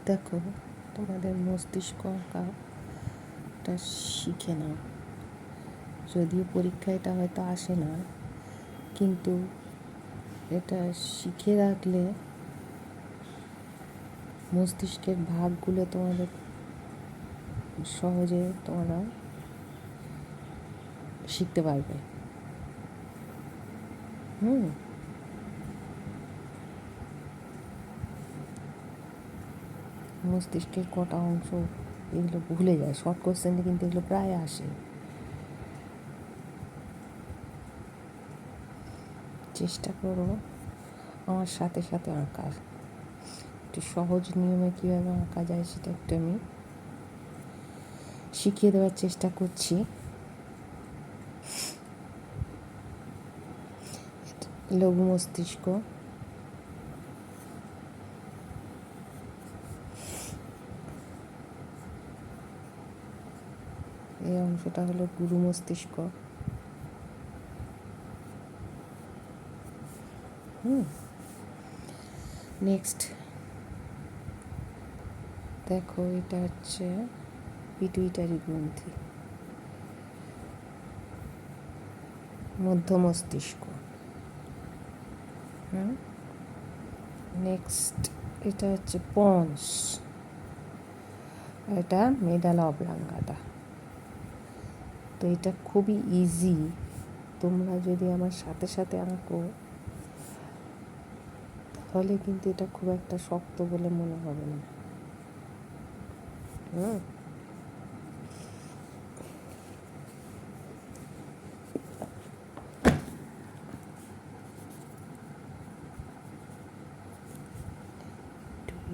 দেখো, তোমাদের মস্তিষ্ক আঁকাটা শিখে নাও। যদিও পরীক্ষায় এটা হয়তো আসে না, কিন্তু এটা শিখে রাখলে মস্তিষ্কের ভাগগুলো তোমাদের সহজে তোমরা শিখতে পারবে। মস্তিষ্কের কটা অংশ এগুলো ভুলে যায়, শর্ট কোশ্চেনে কিন্তু এগুলো প্রায় আসে। চেষ্টা করো আমার সাথে সাথে আঁকার। একটু সহজ নিয়মে কীভাবে আঁকা যায় সেটা একটু আমি শিখিয়ে দেওয়ার চেষ্টা করছি। লঘু মস্তিষ্ক, এই অংশটা হলো গুরু মস্তিষ্ক। নেক্সট দেখো, এটা হচ্ছে পিটুইটারি গ্রন্থি, মধ্য মস্তিষ্ক। নেক্সট এটা হচ্ছে পন্স, এটা মেডালা অবলাঙ্গাটা। তো এটা খুবই ইজি, তোমরা যদি আমার সাথে সাথে আঁকো তাহলে কিন্তু এটা খুব একটা শক্ত বলে মনে হবে না।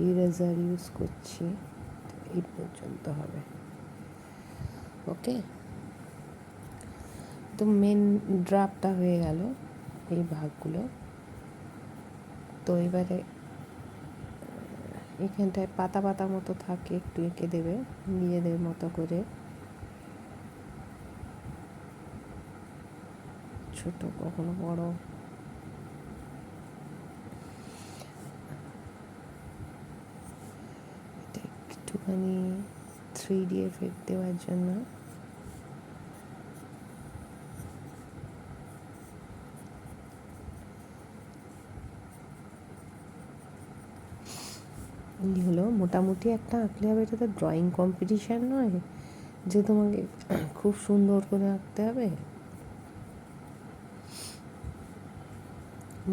ইরেজার ইউজ করছি, এই পর্যন্ত হবে। ওকে, তো মেন ড্রাফটটা হয়ে গেল এই ভাগগুলো। তো এবারে এখানটায় পাতা পাতা মতো থাকে, একটু এঁকে দেবে নিজেদের মতো করে, ছোট কখনো বড়। এটা একটুখানি 3D এফেক্ট দেওয়ার জন্য হলো মোটামুটি একটা আঁকলে হবে। এটা তো ড্রয়িং কম্পিটিশান নয় যে তোমাকে খুব সুন্দর করে আঁকতে হবে।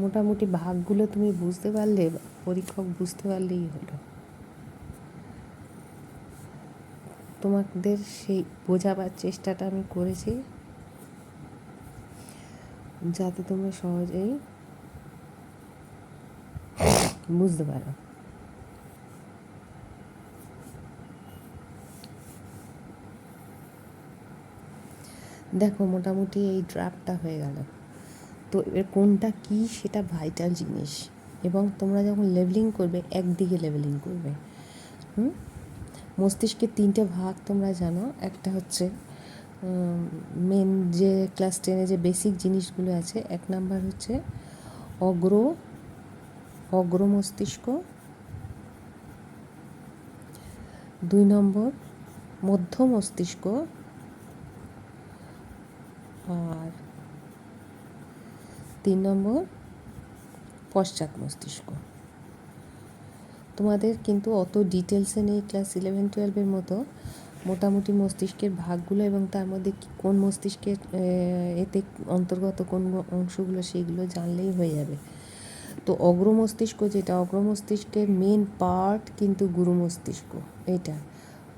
মোটামুটি ভাগগুলো তুমি বুঝতে পারলে, পরীক্ষক বুঝতে পারলেই হলো। তোমাদের সেই বোঝাবার চেষ্টাটা আমি করেছি যাতে তোমরা সহজেই বুঝতে পারো। দেখো, মোটামুটি এই ড্রাফটটা হয়ে গেল। তো এর কোনটা কী সেটা ভাইটাল জিনিস, এবং তোমরা যখন লেভেলিং করবে একদিকে লেভেলিং করবে। মস্তিষ্কের 3টে ভাগ তোমরা জানো। একটা হচ্ছে মেন যে ক্লাস 10-এ যে বেসিক জিনিসগুলো আছে, 1 নাম্বার হচ্ছে অগ্র মস্তিষ্ক, 2 নম্বর মধ্য মস্তিষ্ক, আর 3 নম্বর পশ্চাৎ মস্তিষ্ক। তোমাদের কিন্তু অত ডিটেলসে নেই ক্লাস 11-12-এর মতো। মোটামুটি মস্তিষ্কের ভাগগুলো এবং তার মধ্যে কোন মস্তিষ্কের এতে অন্তর্গত কোন অংশগুলো সেইগুলো জানলেই হয়ে যাবে। তো অগ্র মস্তিষ্ক, যেটা অগ্র মস্তিষ্কের মেন পার্ট কিন্তু গুরু মস্তিষ্ক। এটা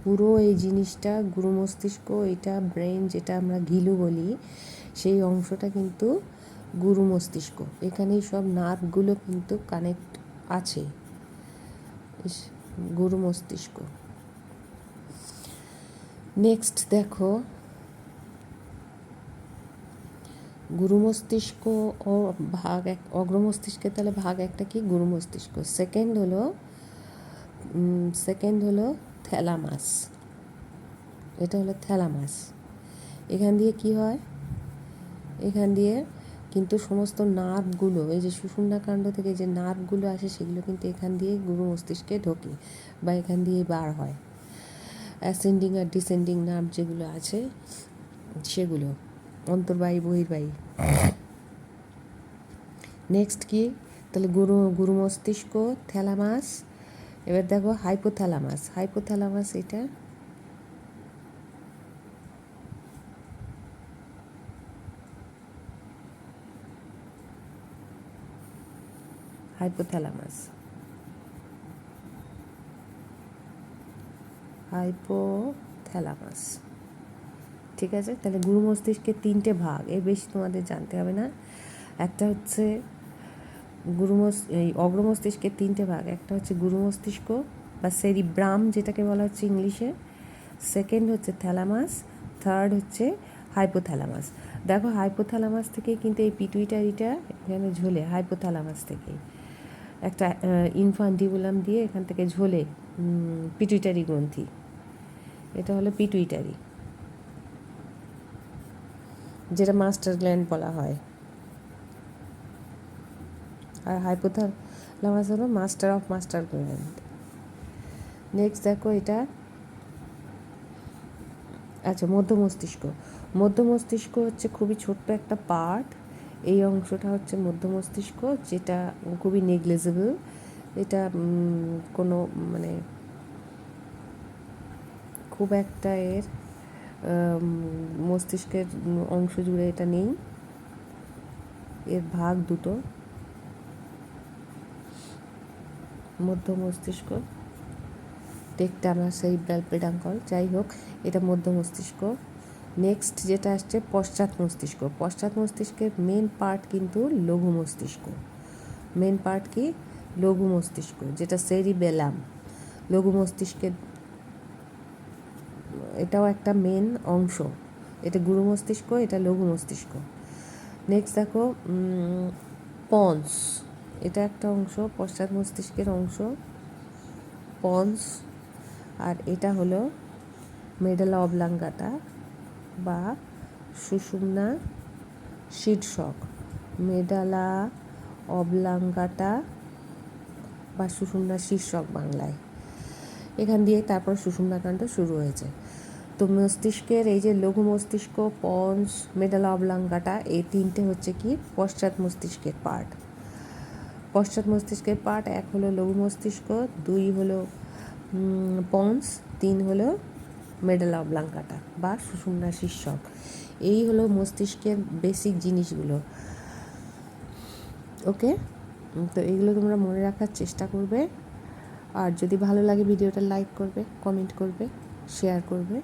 পুরো এই জিনিসটা গুরু মস্তিষ্ক, এটা ব্রেন যেটা আমরা ঘিলু বলি, সেই অংশটা কিন্তু গুরু মস্তিষ্ক। এখানেই সব নার্ভগুলো কিন্তু কানেক্ট আছে, গুরু মস্তিষ্ক। নেক্সট দেখো, গুরু মস্তিষ্ক ও ভাগ এক, অগ্র মস্তিষ্কের তাহলে ভাগ একটা কি গুরু মস্তিষ্ক। সেকেন্ড হলো থ্যালামাস। এটা হলো থ্যালামাস। এখান দিয়ে কি হয়, এখান দিয়ে কিন্তু সমস্ত নার্ভগুলো, এই যে সুষুম্নাকাণ্ড থেকে যে নার্ভগুলো আসে সেগুলো কিন্তু এখান দিয়ে গুরু মস্তিষ্কে ঢোকে বা এখান দিয়ে বার হয়। অ্যাসেন্ডিং আর ডিসেন্ডিং নার্ভ যেগুলো আছে সেগুলো, অন্তর্বাহী বহির্বাহী। নেক্সট কি, তাহলে গুরু মস্তিষ্ক, থ্যালামাস। এবার দেখো হাইপোথ্যালামাস। হাইপোথ্যালামাস এটা হাইপোথ্যালামাস, হাইপোথ্যালামাস, ঠিক আছে। তাহলে গুরু মস্তিষ্কের 3টে ভাগ, এর বেশি তোমাদের জানতে হবে না। একটা হচ্ছে এই অগ্র মস্তিষ্কের 3টে ভাগ, একটা হচ্ছে গুরু মস্তিষ্ক বা সেরিব্রাম যেটাকে বলা হচ্ছে ইংলিশে, সেকেন্ড হচ্ছে থ্যালামাস, থার্ড হচ্ছে হাইপোথ্যালামাস। দেখো হাইপোথ্যালামাস থেকেই কিন্তু এই পিটুইটারিটা এখানে ঝোলে, হাইপোথ্যালামাস থেকেই একটা ইনফান্ডিবুলাম দিয়ে এখান থেকে ঝোলে পিটুইটারি গ্রন্থি, এটা হলো পিটুইটারি, যেটা মাস্টার গ্ল্যান্ড বলা হয়। আর হাইপোথ্যালামাস হলো master of master gland. Next দেখো এটা, আচ্ছা মধ্য মস্তিষ্ক। মধ্য মস্তিষ্ক হচ্ছে খুবই ছোট্ট একটা পার্ট, এই অংশটা হচ্ছে মধ্য মস্তিষ্ক, যেটা খুবই নেগলিজেবল। এটা কোনো মানে খুব একটা এর মস্তিষ্কের অংশ জুড়ে এটা নেই, এর ভাগ দুটো, মধ্য মস্তিষ্ক, টেকটানা সেরিব্রাল পেডাঙ্কল, যাই হোক এটা মধ্য মস্তিষ্ক। নেক্সট যেটা আসছে পশ্চাৎ মস্তিষ্ক। পশ্চাৎ মস্তিষ্কের মেন পার্ট কিন্তু লঘু মস্তিষ্ক। মেন পার্ট কি, লঘু মস্তিষ্ক, যেটা সেরিবেলাম। লঘু মস্তিষ্কের এটাও একটা মেন অংশ, এটা গুরু মস্তিষ্ক, এটা লঘু মস্তিষ্ক। নেক্সট দেখো পন্স, এটা একটা অংশ, পশ্চাৎ মস্তিষ্কের অংশ, পন্স। আর এটা হলো মেডালা অবলাঙ্গাটা বা সুষুম্না শীর্ষক, মেডালা অবলাঙ্গাটা বা সুষুম্না শীর্ষক বাংলায়। এখান দিয়ে তারপর সুষুম্নাকাণ্ড শুরু হয়েছে। তো মস্তিষ্কের এই যে লঘু মস্তিষ্ক, পন্স, মেডালা অবলাঙ্গাটা, এই 3টে হচ্ছে কি পশ্চাৎ মস্তিষ্কের পার্ট। পশ্চাৎ মস্তিষ্কের পার্ট, 1 হলো লঘু মস্তিষ্ক, 2 হলো পন্স, 3 হলো মেডালা অবলাঙ্গাটা বা সুষুম্না শীর্ষক। এই হলো মস্তিষ্কের বেসিক জিনিসগুলো। ওকে, তো এইগুলো তোমরা মনে রাখার চেষ্টা করবে। আর যদি ভালো লাগে ভিডিওটা লাইক করবে, কমেন্ট করবে, শেয়ার করবে।